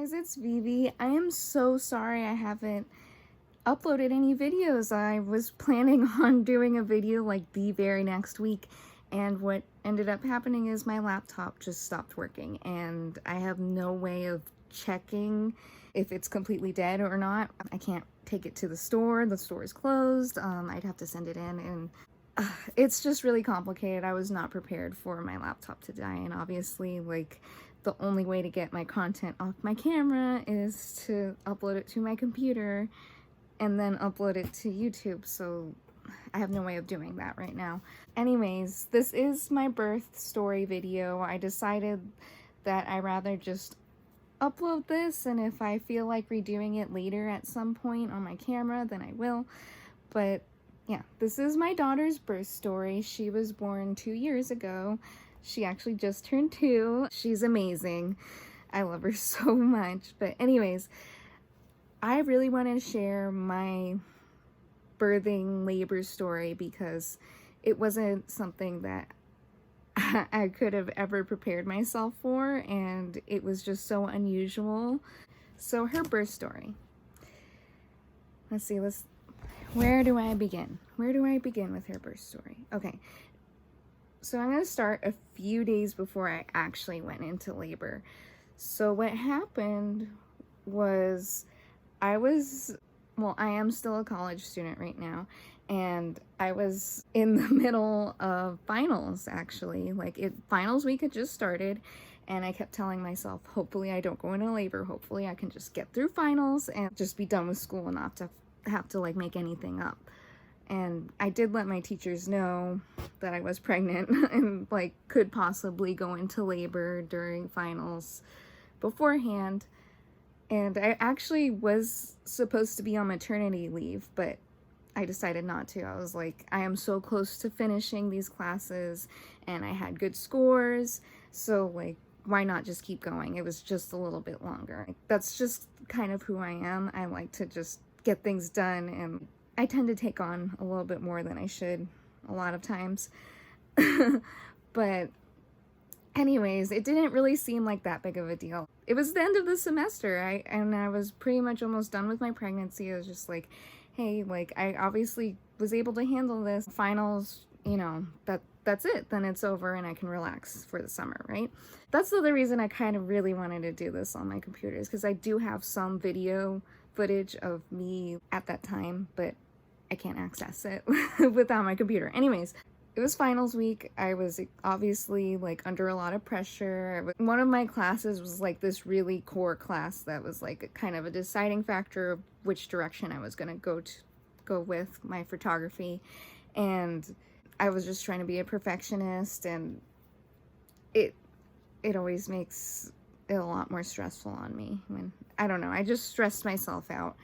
guys, it's Vivi. I am so sorry I haven't uploaded any videos. I was planning on doing a video like the very next week, and what ended up happening is my laptop just stopped working and I have no way of checking if it's completely dead or not. I can't take it to the store is closed. I'd have to send it in, and it's just really complicated. I was not prepared for my laptop to die, and obviously like the only way to get my content off my camera is to upload it to my computer and then upload it to YouTube, so I have no way of doing that right now. Anyways, this is my birth story video. I decided that I'd rather just upload this, and if I feel like redoing it later at some point on my camera, then I will. But yeah, this is my daughter's birth story. She was born 2 years ago. She actually just turned 2. She's amazing. I love her so much. But anyways, I really want to share my birthing labor story because it wasn't something that I could have ever prepared myself for, and it was just so unusual. So her birth story. Where do I begin? Where do I begin with her birth story? Okay. So I'm going to start a few days before I actually went into labor. So what happened was I am still a college student right now, and I was in the middle of finals actually. Finals week had just started, and I kept telling myself, hopefully I don't go into labor. Hopefully I can just get through finals and just be done with school and not to have to like make anything up. And I did let my teachers know that I was pregnant and like could possibly go into labor during finals beforehand. And I actually was supposed to be on maternity leave, but I decided not to. I was like, I am so close to finishing these classes and I had good scores, so like, why not just keep going? It was just a little bit longer. That's just kind of who I am. I like to just get things done, and I tend to take on a little bit more than I should a lot of times. But anyways, it didn't really seem like that big of a deal. It was the end of the semester, and I was pretty much almost done with my pregnancy. I was just like, hey, like I obviously was able to handle this. Finals, that's it. Then it's over and I can relax for the summer, right? That's the other reason I kind of really wanted to do this on my computer, is because I do have some video footage of me at that time, but I can't access it without my computer. Anyways, it was finals week. I was obviously like under a lot of pressure. One of my classes was like this really core class that was like kind of a deciding factor of which direction I was gonna go with my photography. And I was just trying to be a perfectionist, and it always makes it a lot more stressful on me. I don't know, I just stressed myself out.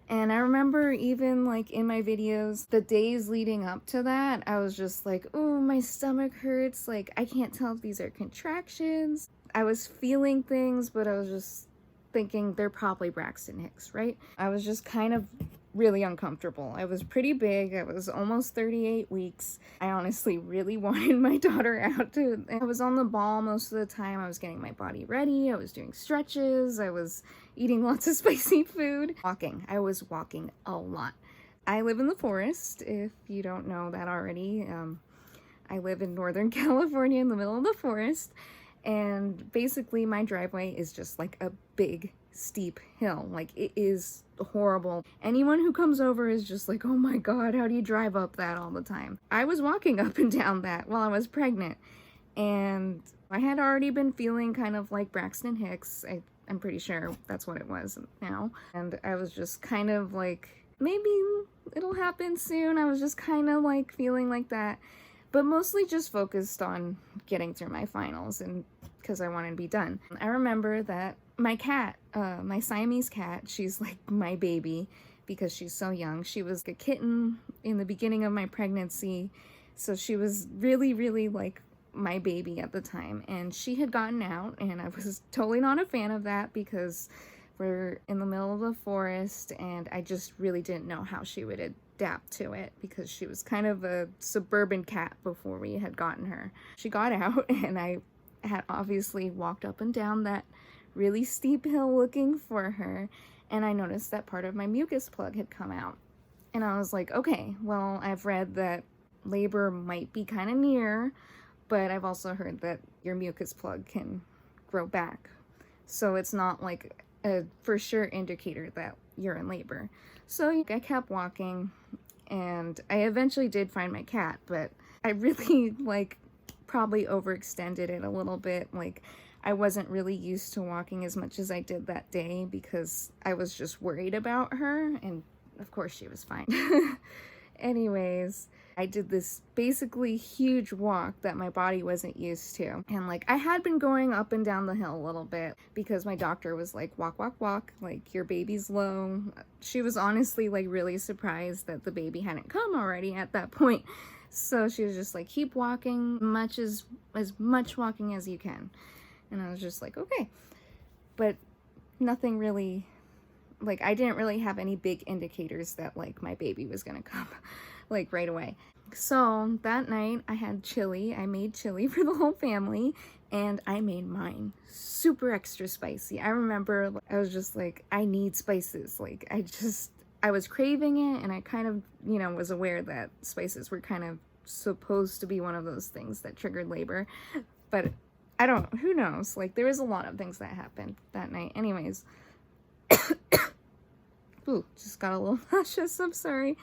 And I remember even like in my videos, the days leading up to that, I was just like, oh, my stomach hurts. Like, I can't tell if these are contractions. I was feeling things, but I was just thinking they're probably Braxton Hicks, right? I was just kind of really uncomfortable. I was pretty big. I was almost 38 weeks. I honestly really wanted my daughter out too. I was on the ball most of the time. I was getting my body ready. I was doing stretches. I was eating lots of spicy food. I was walking a lot. I live in the forest, if you don't know that already. I live in Northern California in the middle of the forest, and basically my driveway is just like a big steep hill. Like, it is horrible. Anyone who comes over is just like, oh my god, how do you drive up that all the time? I was walking up and down that while I was pregnant, and I had already been feeling kind of like Braxton Hicks. I'm pretty sure that's what it was now. And I was just kind of like, maybe it'll happen soon. I was just kind of like feeling like that, but mostly just focused on getting through my finals, and because I wanted to be done. I remember that my cat, my Siamese cat, she's like my baby because she's so young. She was a kitten in the beginning of my pregnancy, so she was really, really like my baby at the time. And she had gotten out, and I was totally not a fan of that because we're in the middle of the forest, and I just really didn't know how she would adapt to it because she was kind of a suburban cat before we had gotten her. She got out, and I had obviously walked up and down that really steep hill looking for her, and I noticed that part of my mucus plug had come out. And I was like, okay, well, I've read that labor might be kind of near, but I've also heard that your mucus plug can grow back. So it's not like a for sure indicator that you're in labor. So I kept walking, and I eventually did find my cat, but I really probably overextended it a little bit. Like, I wasn't really used to walking as much as I did that day because I was just worried about her, and of course she was fine. Anyways, I did this basically huge walk that my body wasn't used to. And I had been going up and down the hill a little bit because my doctor was like, walk, walk, walk, your baby's low. She was honestly really surprised that the baby hadn't come already at that point. So she was just like, keep walking, as much walking as you can. And I was just like, okay. But nothing really, I didn't really have any big indicators that my baby was gonna come right away. So that night I had chili. I made chili for the whole family, and I made mine super extra spicy. I remember I was just like, I need spices. I was craving it, and I kind of, was aware that spices were kind of supposed to be one of those things that triggered labor. But who knows? There was a lot of things that happened that night. Anyways. Ooh, just got a little nauseous, I'm sorry.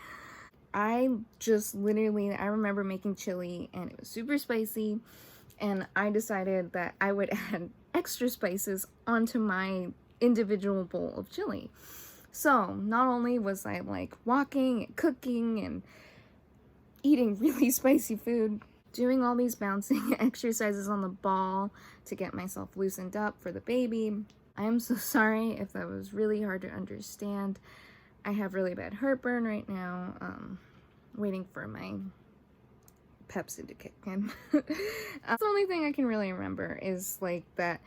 I remember making chili, and it was super spicy, and I decided that I would add extra spices onto my individual bowl of chili. So not only was I walking and cooking and eating really spicy food, doing all these bouncing exercises on the ball to get myself loosened up for the baby. I am so sorry if that was really hard to understand. I have really bad heartburn right now. Waiting for my Pepsi to kick in. That's the only thing I can really remember is that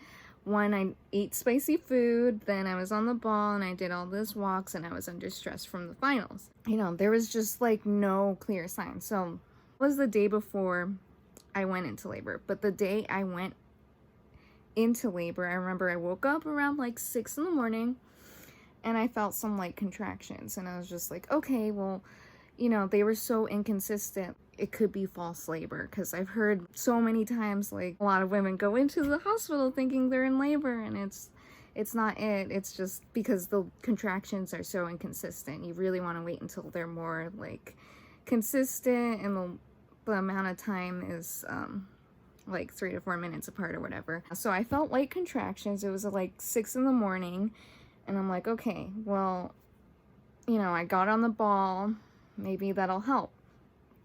one, I ate spicy food, then I was on the ball and I did all those walks, and I was under stress from the finals. There was just no clear sign. So it was the day before I went into labor, but the day I went into labor, I remember I woke up around 6 in the morning, and I felt some light contractions, and I was just like, okay, well, they were so inconsistent. It could be false labor, because I've heard so many times a lot of women go into the hospital thinking they're in labor, and it's not it. It's just because the contractions are so inconsistent. You really want to wait until they're more consistent, and the amount of time is 3 to 4 minutes apart or whatever. So I felt light contractions. It was 6 in the morning, and I'm like, okay, well, I got on the ball, maybe that'll help.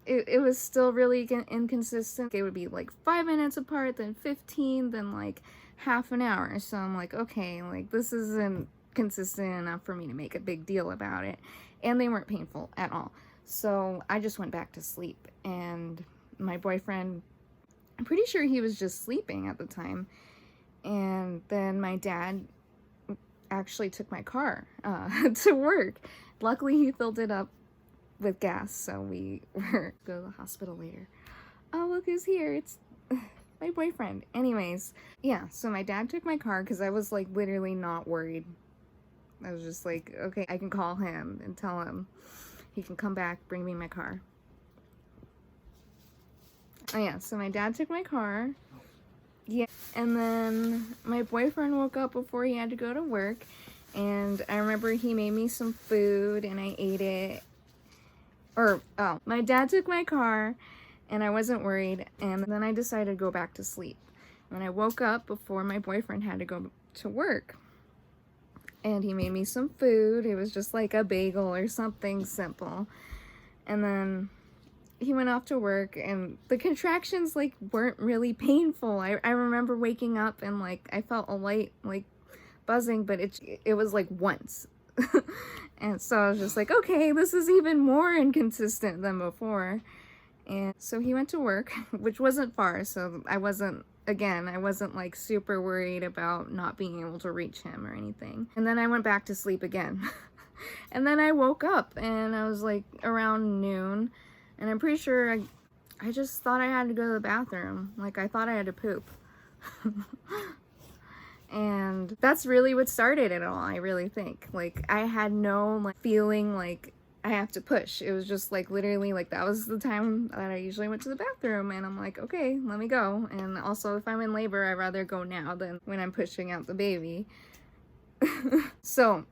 It was still really inconsistent. It would be 5 minutes apart, then 15, then half an hour. So I'm like, okay, this isn't consistent enough for me to make a big deal about it. And they weren't painful at all. So I just went back to sleep, and my boyfriend, I'm pretty sure he was just sleeping at the time. And then my dad actually took my car to work. Luckily, he filled it up with gas, so we were go to the hospital later. Oh, look who's here. It's my boyfriend. Anyways, yeah, so my dad took my car because I was literally not worried. I was just like, okay, I can call him and tell him he can come back, bring me my car. Oh yeah, so my dad took my car. Yeah, and then my boyfriend woke up before he had to go to work, and I remember he made me some food and I ate it. My dad took my car and I wasn't worried, and then I decided to go back to sleep. And I woke up before my boyfriend had to go to work, and he made me some food. It was just a bagel or something simple. And then he went off to work, and the contractions weren't really painful. I remember waking up and I felt a light buzzing, but it was once. And so I was just like, okay, this is even more inconsistent than before. And so he went to work, which wasn't far, so I wasn't super worried about not being able to reach him or anything. And then I went back to sleep again. And then I woke up, and I was around noon, and I'm pretty sure I just thought I had to go to the bathroom. I thought I had to poop. And that's really what started it all, I really think. Like, I had no like feeling like I have to push. It was just like literally like that was the time that I usually went to the bathroom, and I'm like, okay, let me go. And also, if I'm in labor, I'd rather go now than when I'm pushing out the baby. So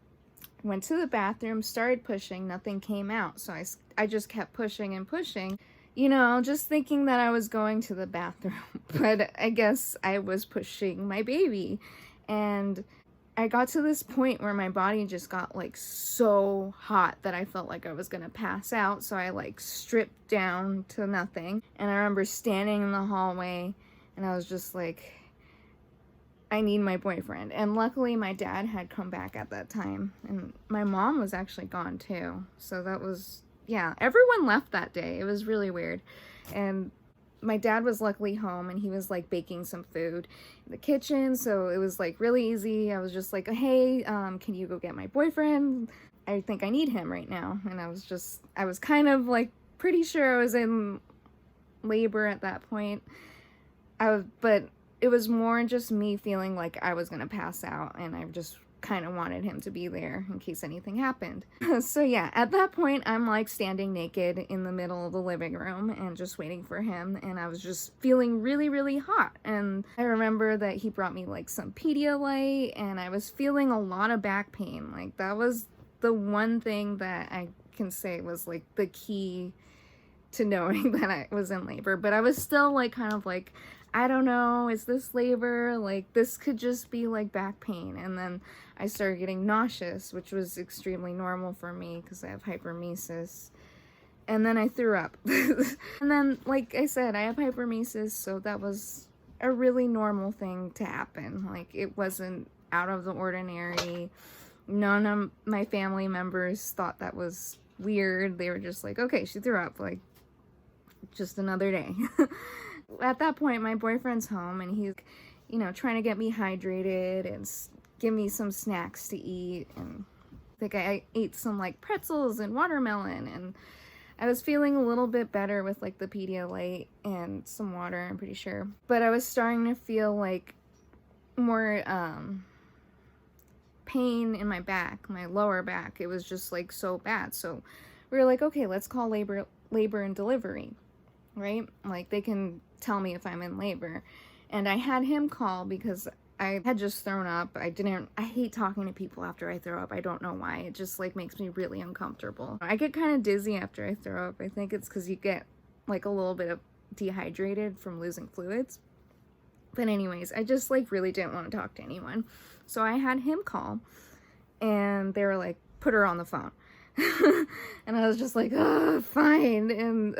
went to the bathroom, started pushing, nothing came out. So I just kept pushing and pushing, you know, just thinking that I was going to the bathroom. But I guess I was pushing my baby. And I got to this point where my body just got like so hot that I felt like I was gonna pass out. So I like stripped down to nothing. And I remember standing in the hallway and I was just like, I need my boyfriend. And luckily my dad had come back at that time, and my mom was actually gone too. So that was, yeah, everyone left that day. It was really weird. And my dad was luckily home, and he was like baking some food in the kitchen, so it was like really easy. I was just like, hey, can you go get my boyfriend? I think I need him right now. And I was kind of like pretty sure I was in labor at that point. But it was more just me feeling like I was gonna pass out, and I just kind of wanted him to be there in case anything happened. So yeah, at that point, I'm like standing naked in the middle of the living room and just waiting for him, and I was just feeling really, really hot. And I remember that he brought me like some Pedialyte, and I was feeling a lot of back pain. Like, that was the one thing that I can say was like the key to knowing that I was in labor. But I was still like kind of like, I don't know, is this labor? Like, this could just be like back pain. And then I started getting nauseous, which was extremely normal for me because I have hypermesis. And then I threw up. And then, like I said, I have hypermesis, so that was a really normal thing to happen. Like, it wasn't out of the ordinary. None of my family members thought that was weird. They were just like, okay, she threw up, like, just another day. At that point, my boyfriend's home, and he's, you know, trying to get me hydrated and give me some snacks to eat. And I think I ate some like pretzels and watermelon, and I was feeling a little bit better with like the Pedialyte and some water, I'm pretty sure. But I was starting to feel like more pain in my back, my lower back. It was just like so bad. So we were like, okay, let's call labor and delivery, right? Like, they can tell me if I'm in labor. And I had him call because I had just thrown up. I hate talking to people after I throw up. I don't know why. It just like makes me really uncomfortable. I get kind of dizzy after I throw up. I think it's because you get like a little bit of dehydrated from losing fluids. But anyways, I just like really didn't want to talk to anyone. So I had him call, and they were like, put her on the phone. And I was just like, oh, fine. And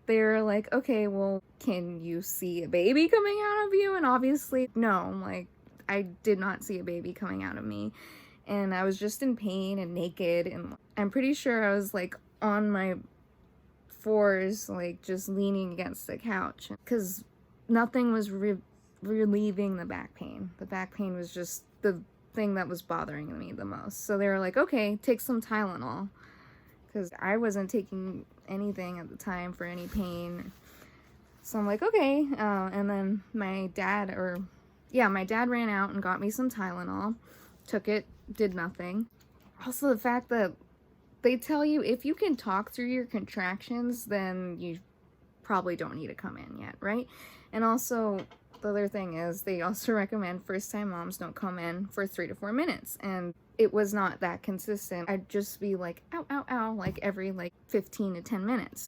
they were like, okay, well, can you see a baby coming out of you? And obviously, no, like, I did not see a baby coming out of me. And I was just in pain and naked. And I'm pretty sure I was like on my fours, like just leaning against the couch, because nothing was relieving the back pain. The back pain was just the thing that was bothering me the most. So they were like, okay, take some Tylenol, because I wasn't taking anything at the time for any pain. So I'm like, okay. And then my dad ran out and got me some Tylenol, took it, did nothing. Also, the fact that they tell you if you can talk through your contractions, then you probably don't need to come in yet, right? And also, the other thing is, they also recommend first-time moms don't come in for 3 to 4 minutes. And it was not that consistent. I'd just be like, ow, ow, ow, like every like 15 to 10 minutes.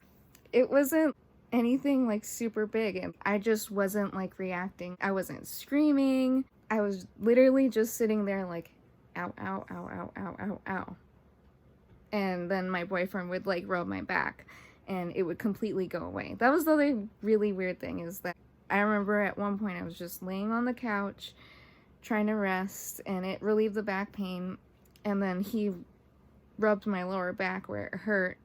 It wasn't anything like super big, and I just wasn't like reacting. I wasn't screaming. I was literally just sitting there like, ow, ow, ow, ow, ow, ow, ow. And then my boyfriend would like rub my back, and it would completely go away. That was the other really weird thing, is that I remember at one point I was just laying on the couch trying to rest, and it relieved the back pain, and then he rubbed my lower back where it hurt,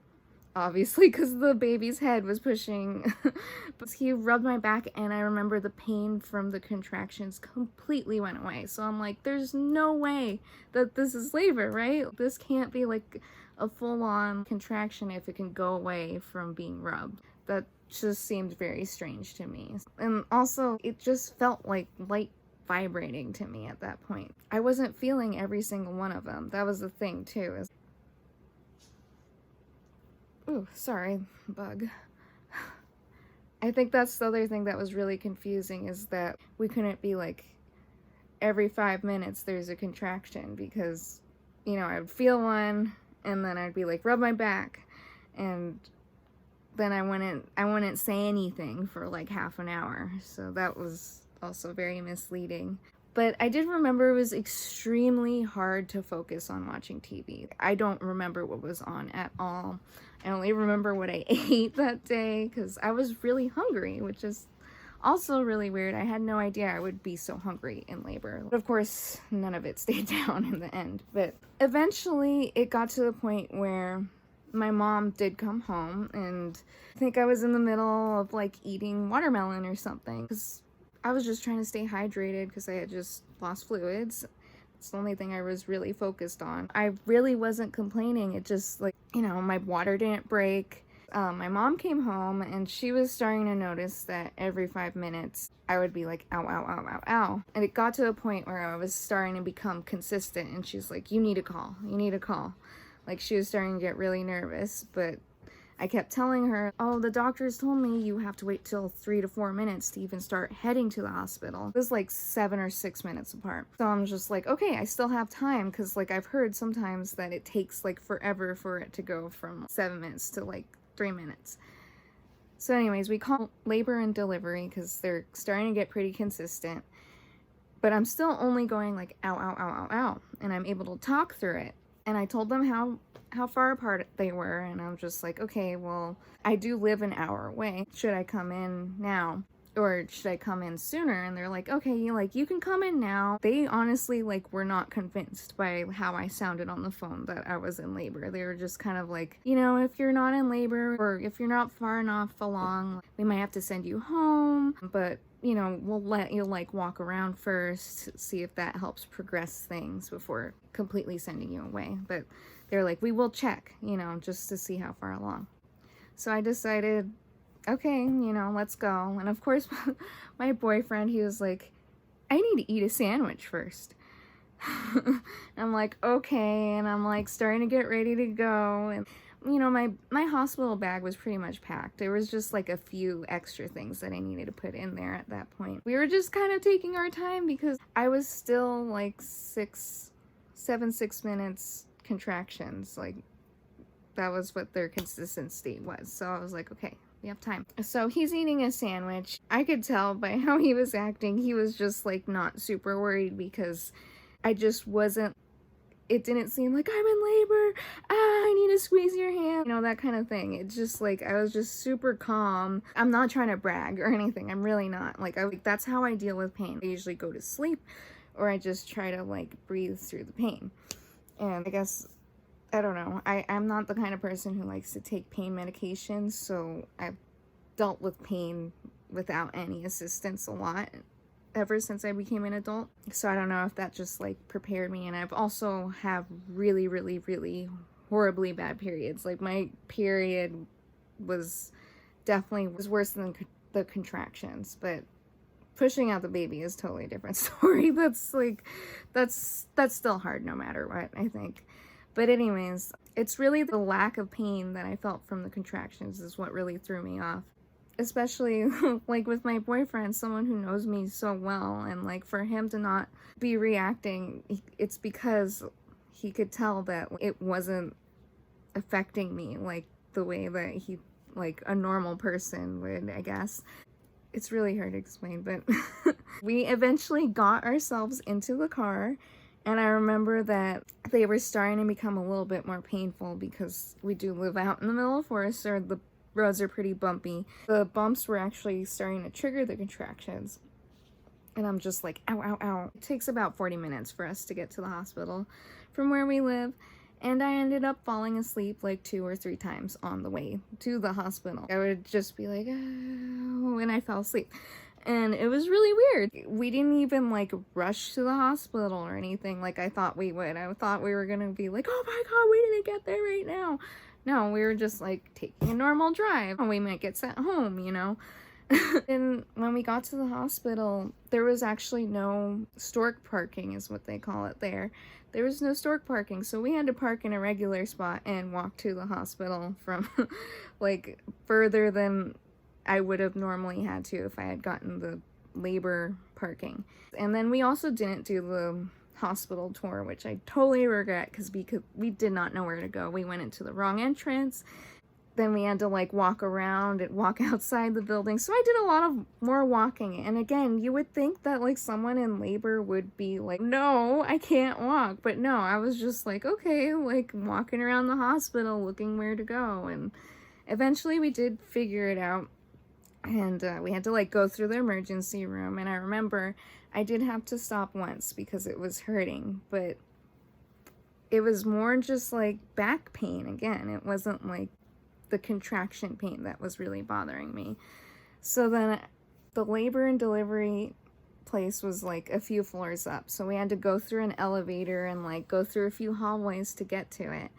obviously because the baby's head was pushing. But he rubbed my back, and I remember the pain from the contractions completely went away. So I'm like, there's no way that this is labor, right? This can't be like a full-on contraction if it can go away from being rubbed. That just seemed very strange to me. And also, it just felt like light vibrating to me at that point. I wasn't feeling every single one of them. That was the thing too. Ooh, sorry, bug. I think that's the other thing that was really confusing, is that we couldn't be like every 5 minutes there's a contraction, because, you know, I would feel one and then I'd be like, rub my back, and then I wouldn't say anything for like half an hour. So that was also very misleading. But I did remember it was extremely hard to focus on watching TV. I don't remember what was on at all. I only remember what I ate that day because I was really hungry, which is also really weird. I had no idea I would be so hungry in labor. But of course, none of it stayed down in the end. But eventually it got to the point where my mom did come home, and I think I was in the middle of like eating watermelon or something, because I was just trying to stay hydrated because I had just lost fluids. It's the only thing I was really focused on. I really wasn't complaining. It just, like, you know, my water didn't break. My mom came home and she was starting to notice that every 5 minutes I would be like, ow, ow, ow, ow, ow. And it got to a point where I was starting to become consistent, and she's like, you need to call. You need to call. Like, she was starting to get really nervous, but I kept telling her, oh, the doctors told me you have to wait till 3 to 4 minutes to even start heading to the hospital. It was like 7 or 6 minutes apart. So I'm just like, okay, I still have time, because like I've heard sometimes that it takes like forever for it to go from 7 minutes to like 3 minutes. So anyways, we call labor and delivery because they're starting to get pretty consistent. But I'm still only going like, ow, ow, ow, ow, ow. And I'm able to talk through it. And I told them how far apart they were, and I'm just like, okay, well, I do live an hour away. Should I come in now, or should I come in sooner? And they're like, okay, you can come in now. They honestly like were not convinced by how I sounded on the phone that I was in labor. They were just kind of like, you know, if you're not in labor, or if you're not far enough along, we might have to send you home, but you know, we'll let you like walk around first, see if that helps progress things before completely sending you away. But they're like, we will check, you know, just to see how far along. So I decided, okay, you know, let's go. And of course, my boyfriend, he was like, I need to eat a sandwich first. I'm like, okay. And I'm like starting to get ready to go. And you know, my hospital bag was pretty much packed. There was just like a few extra things that I needed to put in there at that point. We were just kind of taking our time because I was still like 6 minutes contractions. Like, that was what their consistency was. So I was like, okay, we have time. So he's eating a sandwich. I could tell by how he was acting, he was just like not super worried, because I just wasn't, it didn't seem like I'm in labor, I need to squeeze your hand, you know, that kind of thing. It's just like, I was just super calm. I'm not trying to brag or anything. I'm really not. Like, that's how I deal with pain. I usually go to sleep, or I just try to like breathe through the pain. And I guess, I don't know, I'm not the kind of person who likes to take pain medications, so I've dealt with pain without any assistance a lot ever since I became an adult. So I don't know if that just like prepared me. And I've also have really, really, really horribly bad periods. Like, my period was definitely worse than the contractions, but pushing out the baby is totally a different story. That's like, that's still hard no matter what, I think. But anyways, it's really the lack of pain that I felt from the contractions is what really threw me off. Especially like with my boyfriend, someone who knows me so well, and like for him to not be reacting, it's because he could tell that it wasn't affecting me like the way that he, like a normal person would, I guess. It's really hard to explain, but we eventually got ourselves into the car, and I remember that they were starting to become a little bit more painful because we do live out in the middle of forest, or the roads are pretty bumpy. The bumps were actually starting to trigger the contractions. And I'm just like, ow, ow, ow. It takes about 40 minutes for us to get to the hospital from where we live. And I ended up falling asleep like 2 or 3 times on the way to the hospital. I would just be like, oh, and I fell asleep. And it was really weird. We didn't even like rush to the hospital or anything like I thought we would. I thought we were gonna be like, oh my god, we didn't get there right now. No, we were just like taking a normal drive. We might get sent home, you know. And when we got to the hospital, there was actually no stork parking, is what they call it there. There was no stork parking, so we had to park in a regular spot and walk to the hospital from like further than I would have normally had to if I had gotten the labor parking. And then we also didn't do the hospital tour, which I totally regret because we did not know where to go. We went into the wrong entrance. Then we had to like walk around and walk outside the building. So I did a lot of more walking. And again, you would think that like someone in labor would be like, no, I can't walk. But no, I was just like, okay, like walking around the hospital looking where to go. And eventually we did figure it out. And we had to like go through the emergency room. And I remember I did have to stop once because it was hurting. But it was more just like back pain again. It wasn't like the contraction pain that was really bothering me. So then the labor and delivery place was like a few floors up. So we had to go through an elevator and like go through a few hallways to get to it.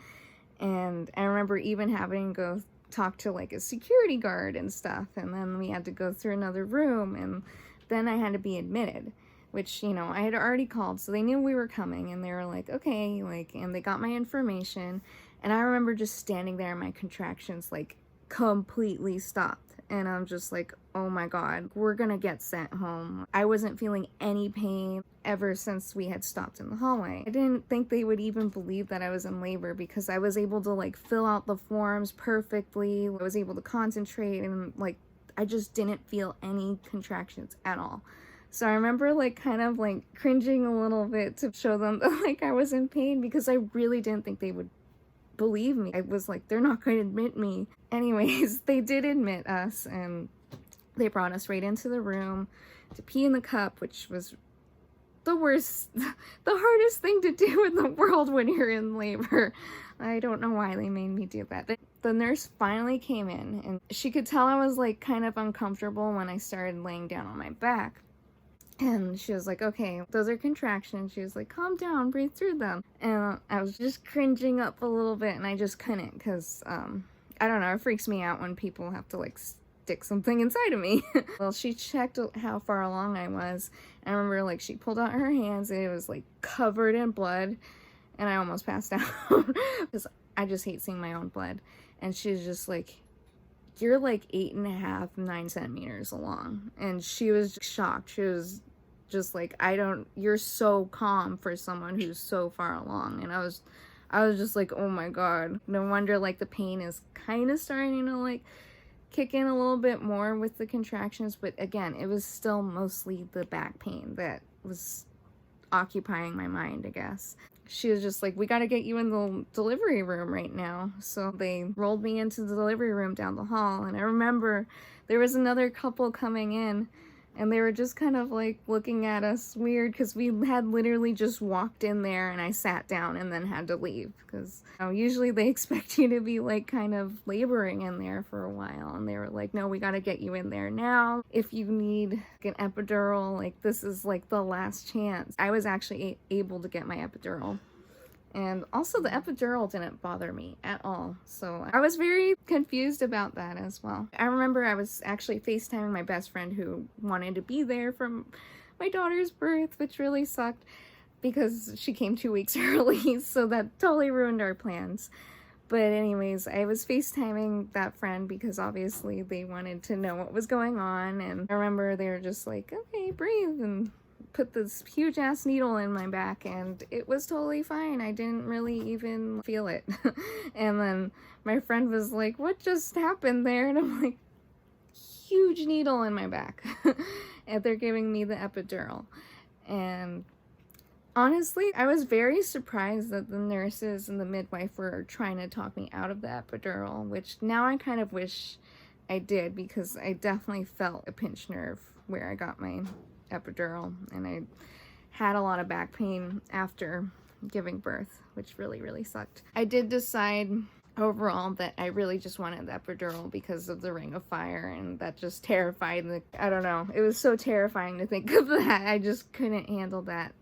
And I remember even having to go talk to like a security guard and stuff. And then we had to go through another room, and then I had to be admitted, which, you know, I had already called. So they knew we were coming, and they were like, okay, like, and they got my information. And I remember just standing there and my contractions like completely stopped. And I'm just like, oh my God, we're gonna get sent home. I wasn't feeling any pain ever since we had stopped in the hallway. I didn't think they would even believe that I was in labor because I was able to like fill out the forms perfectly. I was able to concentrate, and like I just didn't feel any contractions at all. So I remember like kind of like cringing a little bit to show them that like I was in pain because I really didn't think they would believe me. I was like, they're not going to admit me. Anyways, they did admit us, and they brought us right into the room to pee in the cup, which was the worst, the hardest thing to do in the world when you're in labor. I don't know why they made me do that. The nurse finally came in, and she could tell I was like kind of uncomfortable when I started laying down on my back. And she was like, okay, those are contractions. She was like, calm down, breathe through them. And I was just cringing up a little bit, and I just couldn't because, I don't know, it freaks me out when people have to like stick something inside of me. Well, she checked how far along I was. I remember like she pulled out her hands, and it was like covered in blood, and I almost passed out because I just hate seeing my own blood. And she was just like, you're like 8.5, 9 centimeters along. And she was shocked. She was just like, you're so calm for someone who's so far along. And I was just like, oh my God, no wonder like the pain is kind of starting to like kick in a little bit more with the contractions. But again, it was still mostly the back pain that was occupying my mind, I guess. She was just like, we got to get you in the delivery room right now. So they rolled me into the delivery room down the hall. And I remember there was another couple coming in, and they were just kind of like looking at us weird because we had literally just walked in there, and I sat down and then had to leave because usually they expect you to be like kind of laboring in there for a while. And they were like, no, we got to get you in there now. If you need an epidural, like this is like the last chance. I was actually able to get my epidural. And also the epidural didn't bother me at all. So I was very confused about that as well. I remember I was actually FaceTiming my best friend who wanted to be there for my daughter's birth, which really sucked because she came 2 weeks early. So that totally ruined our plans. But anyways, I was FaceTiming that friend because obviously they wanted to know what was going on. And I remember they were just like, okay, breathe, and put this huge ass needle in my back, and it was totally fine. I didn't really even feel it. And then my friend was like, what just happened there? And I'm like, huge needle in my back. And they're giving me the epidural. And honestly, I was very surprised that the nurses and the midwife were trying to talk me out of the epidural, which now I kind of wish I did because I definitely felt a pinched nerve where I got my epidural, and I had a lot of back pain after giving birth, which really, really sucked. I did decide overall that I really just wanted the epidural because of the ring of fire, and that just terrified me. I don't know. It was so terrifying to think of that. I just couldn't handle that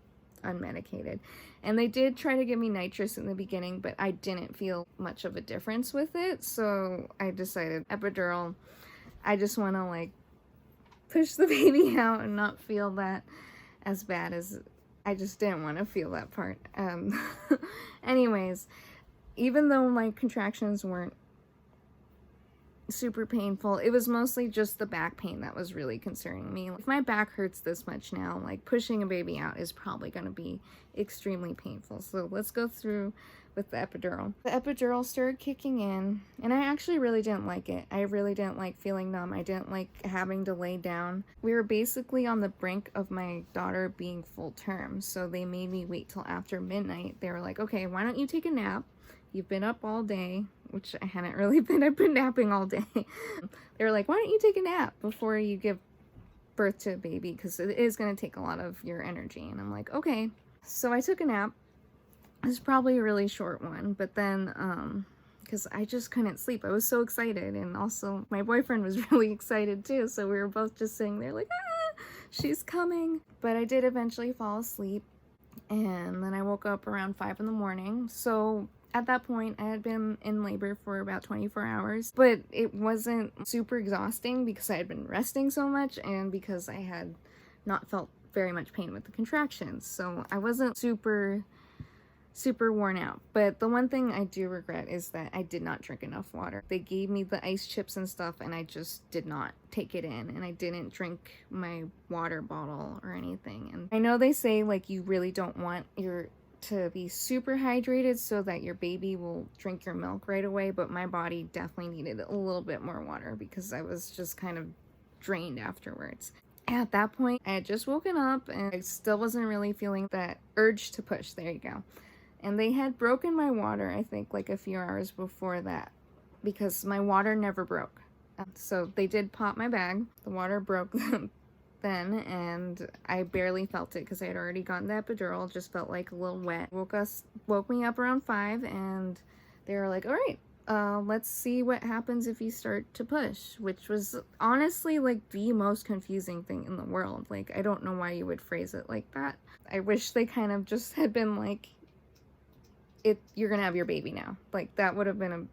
unmedicated. And they did try to give me nitrous in the beginning, but I didn't feel much of a difference with it. So I decided epidural. I just want to like push the baby out and not feel that as bad as I just didn't want to feel that part. Anyways, even though my contractions weren't super painful, it was mostly just the back pain that was really concerning me. If my back hurts this much now, like pushing a baby out is probably going to be extremely painful. So let's go through with the epidural. The epidural started kicking in, and I actually really didn't like it. I really didn't like feeling numb. I didn't like having to lay down. We were basically on the brink of my daughter being full term, so they made me wait till after midnight. They were like, okay, why don't you take a nap? You've been up all day, which I hadn't really been. I've been napping all day. They were like, why don't you take a nap before you give birth to a baby? Because it is going to take a lot of your energy. And I'm like, okay. So I took a nap. It was probably a really short one. But then, because I just couldn't sleep. I was so excited. And also, my boyfriend was really excited too. So we were both just sitting there like, ah, she's coming. But I did eventually fall asleep. And then I woke up around 5 in the morning. So at that point, I had been in labor for about 24 hours, but it wasn't super exhausting because I had been resting so much and because I had not felt very much pain with the contractions. So I wasn't super worn out. But the one thing I do regret is that I did not drink enough water. They gave me the ice chips and stuff and I just did not take it in, and I didn't drink my water bottle or anything. And I know they say like you really don't want to be super hydrated so that your baby will drink your milk right away, but my body definitely needed a little bit more water because I was just kind of drained afterwards. At that point, I had just woken up and I still wasn't really feeling that urge to push. There you go. And they had broken my water, I think, like a few hours before that, because my water never broke. So they did pop my bag. The water broke then, and I barely felt it because I had already gotten the epidural. Just felt like a little wet. Woke me up around 5, and they were like, all right, let's see what happens if you start to push, which was honestly like the most confusing thing in the world. Like, I don't know why you would phrase it like that. I wish they kind of just had been like, you're gonna have your baby now. Like, that would have been a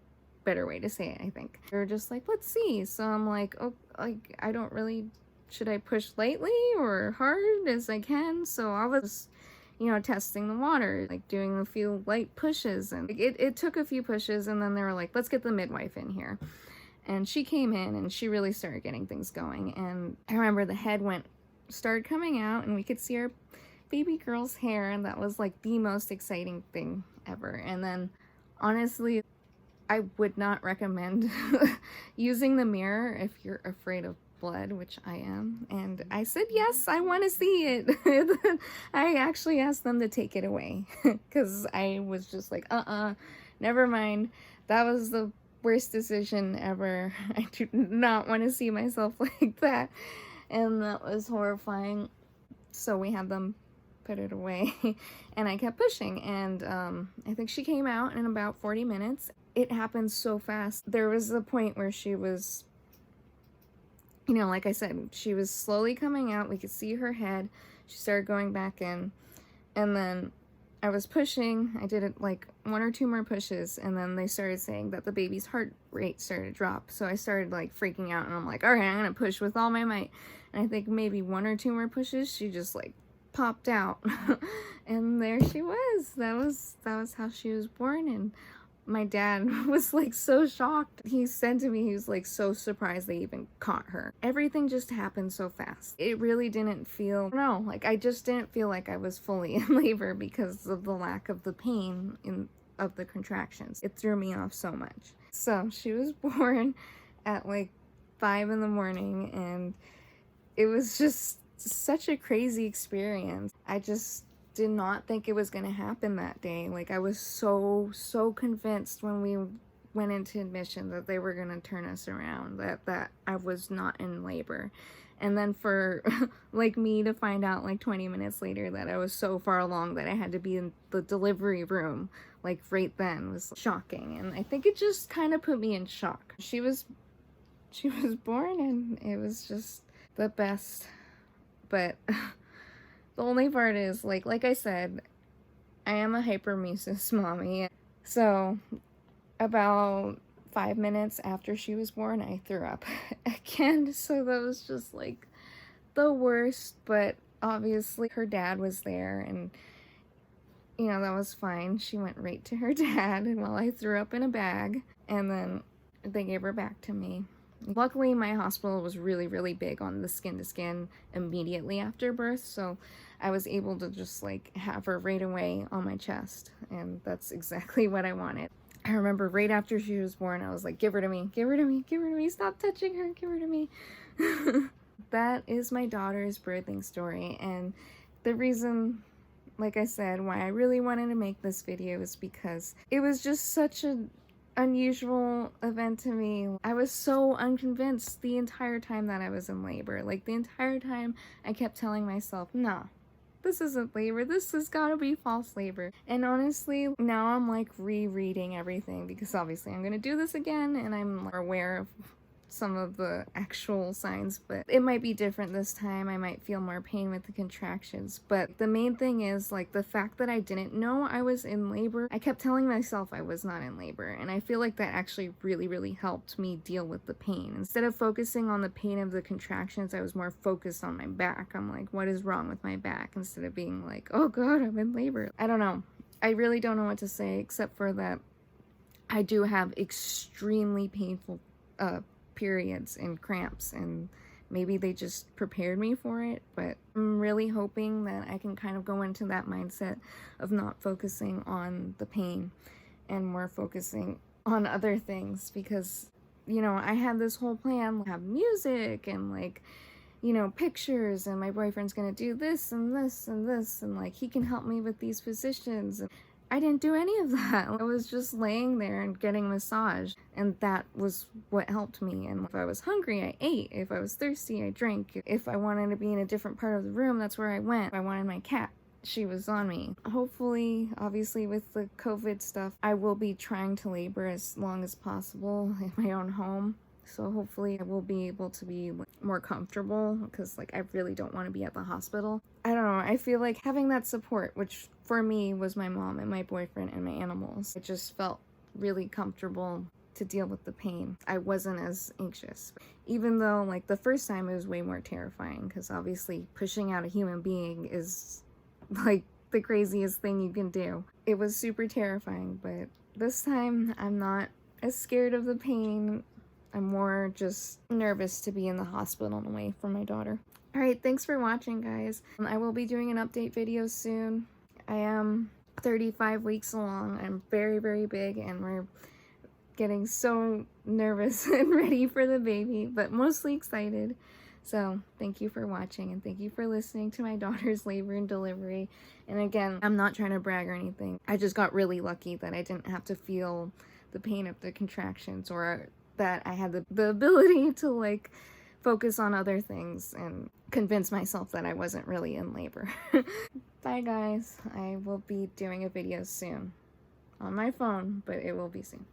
better way to say it, I think. They're just like, let's see. So I'm like, oh, like, I don't really, should I push lightly or hard as I can? So I was, testing the water, like doing a few light pushes, and it took a few pushes, and then they were like, let's get the midwife in here. And she came in and she really started getting things going. And I remember the head started coming out and we could see our baby girl's hair, and that was like the most exciting thing ever. And then honestly, I would not recommend using the mirror if you're afraid of blood, which I am. And I said, yes, I want to see it. I actually asked them to take it away because I was just like, never mind. That was the worst decision ever. I do not want to see myself like that. And that was horrifying. So we had them put it away and I kept pushing, and I think she came out in about 40 minutes. It happened so fast. There was a point where she was, like I said, she was slowly coming out. We could see her head. She started going back in, and then I was pushing. I did it like 1 or 2 more pushes, and then they started saying that the baby's heart rate started to drop. So I started like freaking out, and I'm like, all right, I'm gonna push with all my might. And I think maybe 1 or 2 more pushes, she just like popped out and there she was. That was how she was born. And my dad was like so shocked. He said to me, he was like so surprised they even caught her. Everything just happened so fast. It really didn't feel, I just didn't feel like I was fully in labor because of the lack of the pain of the contractions. It threw me off so much. So she was born at like 5 in the morning, and it was just such a crazy experience. I just did not think it was going to happen that day. Like, I was so convinced when we went into admission that they were going to turn us around, that I was not in labor. And then for like me to find out like 20 minutes later that I was so far along that I had to be in the delivery room like right then was shocking. And I think it just kind of put me in shock. She was born, and it was just the best. But the only part is, like I said, I am a hyperemesis mommy. So about 5 minutes after she was born, I threw up again. So that was just like, the worst, but obviously her dad was there, and you know, that was fine. She went right to her dad while I threw up in a bag, and then they gave her back to me. Luckily, my hospital was really, really big on the skin to skin immediately after birth, so I was able to just like have her right away on my chest, and that's exactly what I wanted. I remember right after she was born, I was like, give her to me, give her to me, give her to me, stop touching her, give her to me. That is my daughter's birthing story, and the reason, like I said, why I really wanted to make this video is because it was just such an unusual event to me. I was so unconvinced the entire time that I was in labor. Like, the entire time I kept telling myself, no, this isn't labor, this has gotta be false labor. And honestly, now I'm like rereading everything, because obviously I'm gonna do this again, and I'm aware of some of the actual signs, but it might be different this time. I might feel more pain with the contractions, but the main thing is like the fact that I didn't know I was in labor. I kept telling myself I was not in labor, and I feel like that actually really helped me deal with the pain. Instead of focusing on the pain of the contractions, I was more focused on my back. I'm like, what is wrong with my back, instead of being like, oh god, I'm in labor. I don't know. I really don't know what to say, except for that I do have extremely painful periods and cramps, and maybe they just prepared me for it. But I'm really hoping that I can kind of go into that mindset of not focusing on the pain and more focusing on other things, because you know, I had this whole plan, have music and like, you know, pictures, and my boyfriend's gonna do this and this and this, and like he can help me with these positions. I didn't do any of that. I was just laying there and getting massage, and that was what helped me. And if I was hungry, I ate. If I was thirsty, I drank. If I wanted to be in a different part of the room, that's where I went. If I wanted my cat, she was on me. Hopefully, obviously with the COVID stuff, I will be trying to labor as long as possible in my own home. So hopefully I will be able to be more comfortable, because like I really don't want to be at the hospital. I don't know, I feel like having that support, which for me was my mom and my boyfriend and my animals, it just felt really comfortable to deal with the pain. I wasn't as anxious, even though like the first time it was way more terrifying, because obviously pushing out a human being is like the craziest thing you can do. It was super terrifying, but this time I'm not as scared of the pain. I'm more just nervous to be in the hospital and away from my daughter. Alright, thanks for watching, guys. I will be doing an update video soon. I am 35 weeks along. I'm very big, and we're getting so nervous and ready for the baby, but mostly excited. So thank you for watching, and thank you for listening to my daughter's labor and delivery. And again, I'm not trying to brag or anything. I just got really lucky that I didn't have to feel the pain of the contractions, or that I had the ability to like focus on other things and convince myself that I wasn't really in labor. Bye guys, I will be doing a video soon on my phone, but it will be soon.